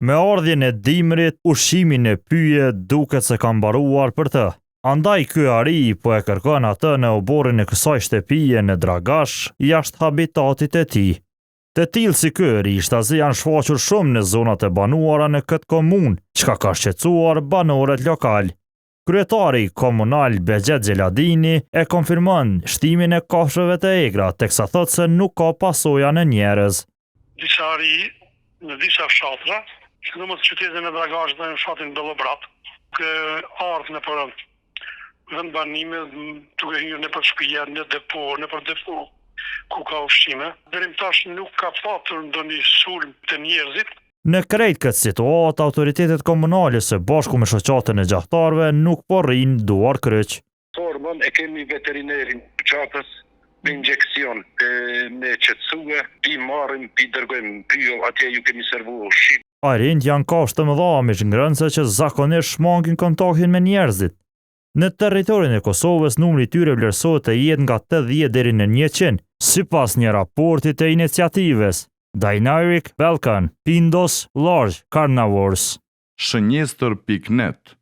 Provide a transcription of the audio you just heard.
Me ardhjen e dimrit, ushqimin e pyje duket se ka mbaruar për të. Andaj ky ari po e kërkon atë në oborrin e kësaj shtëpie në Dragash, jashtë habitatit e tij. Të tillë si ky rishtazi janë shfaqur shumë në zonat e banuara në këtë komunë, çka ka shqetësuar banorët lokal. Kryetari komunal Begjet Xheladini e konfirmon shtimin e kafshëve të egra, teksa thotë se nuk ka pasoja në njerëz. Disa ari në disa fshatra, që në qytetin e Dragash dhe në fshatin Bellobrat, që ardhë në për vend banime, duke hyrë në për shtëpia, në depo, ku ka ushqime. Deri më tash nuk ka patur ndonjë sulm të njerëzit. Në krejt këtë situatë, autoritetet komunale së bashku me shoqatën e gjahtarëve nuk po rrinë duar kryq. Formën e kemi veterinerin qatës me injekcion, me qetësue, pi marrim, pi dërgojmë, pyo atje ju kemi servu ushqim. Arind janë kafshë të mëdha me ngrënëse që zakonisht shmangin kontaktin me njerëzit. Në territorin e Kosovës, numri i tyre vlerësohet të jetë nga 80 deri në 100, sipas një raporti të iniciativës Dynamic Balkan Pindos Large Carnivores. Shënjestër.net